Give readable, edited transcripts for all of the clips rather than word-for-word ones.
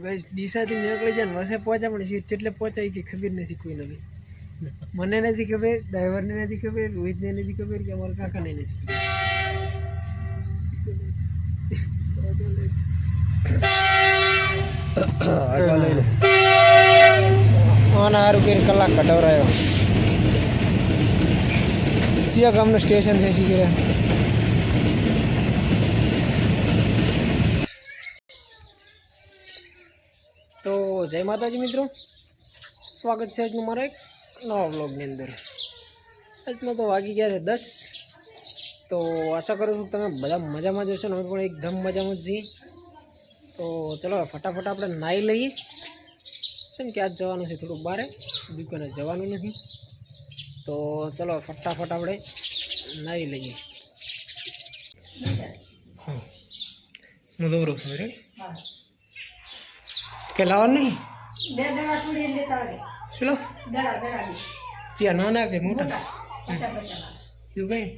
Guys ડીસાથી નીકળી જાય ને વસે પહોંચ્યા પણ જેટલે પહોંચાય કે ખબર નથી કોઈ નથી. મને નથી ખબર, ડ્રાઈવરને નથી ખબર, રોહિતને નથી ખબર કે અમારા કાકાને નથી ખબર. સારું કે કલાક કઢવરાયો. સિયા ગામનું સ્ટેશન છે શીખે. તો જય માતાજી મિત્રો, સ્વાગત છે આજનું મારા એક નવા વ્લોગની અંદર. આજમાં તો વાગી ગયા છે 10. તો આશા કરું છું કે તમે બધા મજામાં જશો ને અમે પણ એકદમ મજામાં જ છીએ. તો ચલો ફટાફટ આપણે નાહી લઈએ છે ને કે આજ જવાનું છે થોડુંક બહાર, દુકાને જવાનું નથી. તો ચલો ફટાફટ આપણે નાહી લઈએ. હા હું દોરું છું રેડી કે લાવવાનું નહીં. બે દડા છોડી લેતા આવે. શું લો દડા ચિયા નાના કે મોટા પચા એવું કઈ.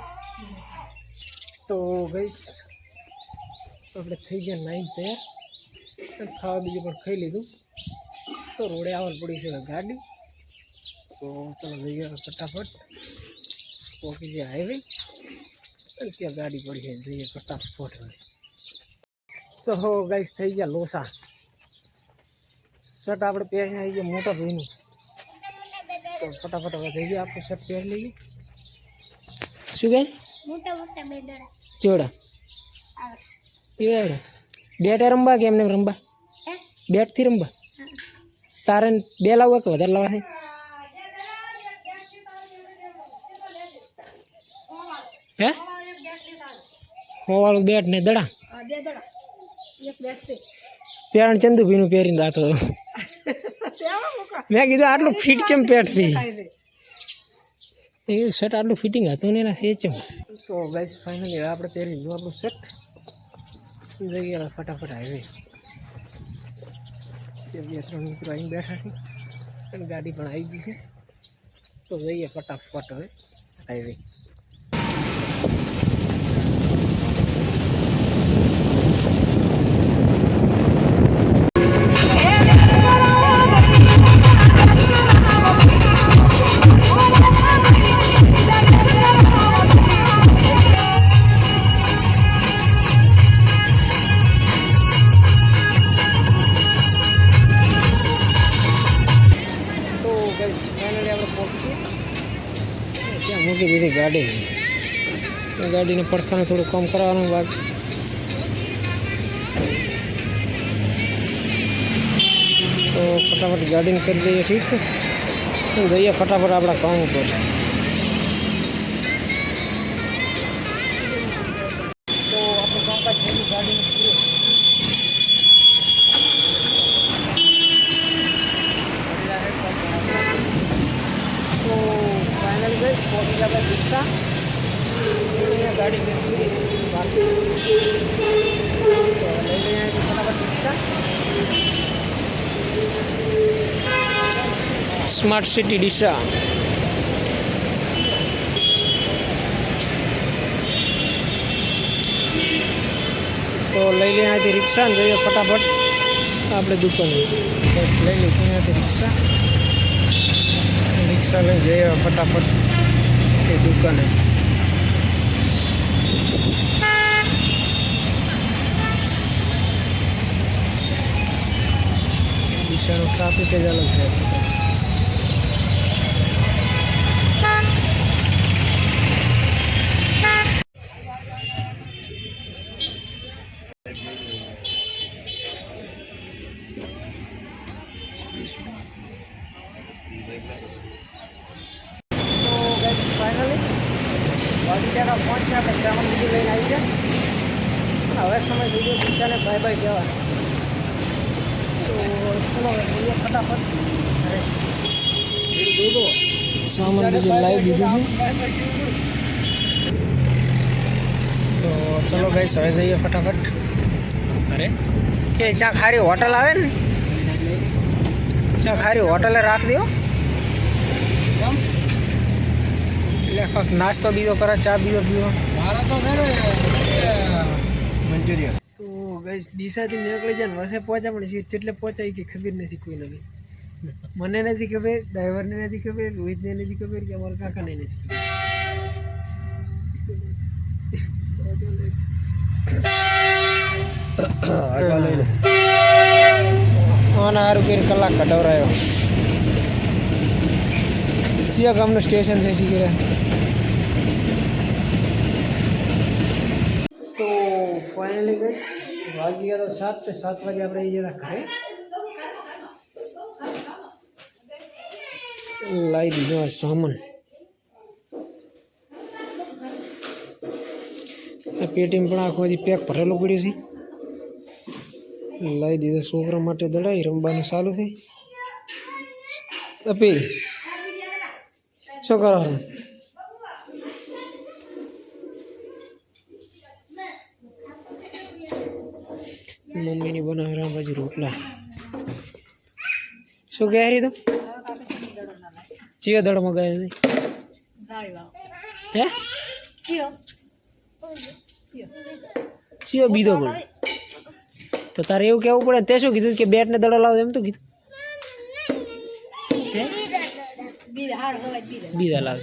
તો ગઈશ આપણે થઈ ગયા 9 તૈયાર. ખાવા બીજું પણ ખાઈ લીધું. તો રોડે આવવાનું પડી છે ગાડી. તો ચલો જઈએ ફટાફટ પહોંચી જાય હાઈવે. અને ત્યાં ગાડી પડી છે, જઈએ ફટાફટ હવે. તો ગાઈસ થઈ ગયા લોસા. શર્ટ આપણે પહેરીને આવી ગયા મોટા ભાઈનું. તો ફટાફટ હવે થઈ ગયા આપણે શર્ટ પહેરી લઈએ. શું કહે મોટા મોટા બે દડા ચોડા એ બેટે રમવા કે એમને રમવા? બેટથી રમવા? તારે 2 લાવવા કે વધારે લાવવા છે? હે 100 વાળું બેટ ને દડા? બે દડા એક બેટ છે. પેરણ ચંદુભાઈનું પહેરીને રાતો. મેં કીધું આટલું ફિટ ચેમ પેટથી એ શર્ટ આટલું ફિટિંગ હતું ને એના સેચમ. તો ગાઈસ ફાઇનલી હવે આપણે પહેરી લીધું આપણું શર્ટ. જઈએ ફટાફટ હાઈવે. 2-3 મિત્રો આવીને બેઠા છે અને ગાડી પણ આવી ગઈ છે. તો જઈએ ફટાફટ હવે હાઈવે. ફાઇનલી આપણે પહોંચી ત્યાં મૂકી દીધી ગાડી. ગાડીને પડખાને થોડું કામ કરાવવાનું બાકી. તો ફટાફટ ગાડીને કરી દઈએ ઠીક છે. જઈએ ફટાફટ આપણા કામ ઉપર. તો આપણું કામકાજ થયેલું ગાડીને પૂરું. તો ફાઇનલી ગઈ પહોંચી ગયા આપણે રિક્ષા. ગાડી પૂરી બાકી લઈ લઈએ ફટાફટ રિક્ષા. Smart city Deesa. તો લઈ લઈએ અહીંયાથી રિક્ષા ને જઈએ ફટાફટ આપણે દુકાને. બસ લઈ લઈએ અહીંયાથી રિક્ષા. રિક્ષા લઈ જઈએ ફટાફટ એ દુકાને. ડીસાનું ટ્રાફિક જ અલગ છે. ફાઇનલી વાગીચારા પહોંચ્યા આપણે 7 બીજું લઈને આવી ગયા. હવે સમય બીજો ડીસાને બાય બાય કહેવા. તો ચલો જઈએ ફટાફટ. સામાન બીજું લાવી દીધું છે. તો ચલો ગાઈસ હવે જઈએ ફટાફટ ઘરે. કે ચા ખારી હોટલ આવે ને, ચા ખારી હોટલે રાખ દો. એટલે નાસ્તો બીજો કરે, ચા બીજો પીવો. મંચુરિયન. તો ગઈશ ડીસાથી નીકળી જાય ને વસે પહોંચ્યા પણ સીટ જેટલે પહોંચાય કે ખબર નથી કોઈને બી મને નથી ખબર ડ્રાઈવરને નથી ખબર રોહિતને નથી ખબર કે અમારા કાકાને નથી ખબર આના રૂપિયા કલાક કઢવરાયો સિયા ગામનું સ્ટેશન છે શીખી તો ફાઇનલી ગઈશ વાગી ગયા તો 7 તે 7 વાગે આપણે આવી જતા ઘરે લાવી દીધો આ સામાન આ પેટીમાં પણ આખો હજી પેક ભરેલો પડ્યો છે લાવી દીધો છોકરા માટે દડાઈ રમવાનું ચાલુ થઈ અપી શું કરો મમ્મીની બનાવે રામબાજી રોટલા શું કહે રી તું ચિયો દડો મગાવ્યો છે હે ચિયો બીજો પણ તો તારે એવું કહેવું પડે તે શું કીધું કે બેટ ને દડો લાવો એમ તો કીધું બીજા લાવે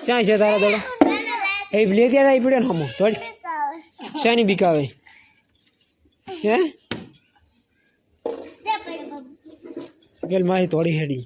ક્યાં છે તારા દડો એ લે ત્યાં આવી પડ્યો ને હમો થોડી શાની બીકાવે હે પેલ મારી થોડી હેડી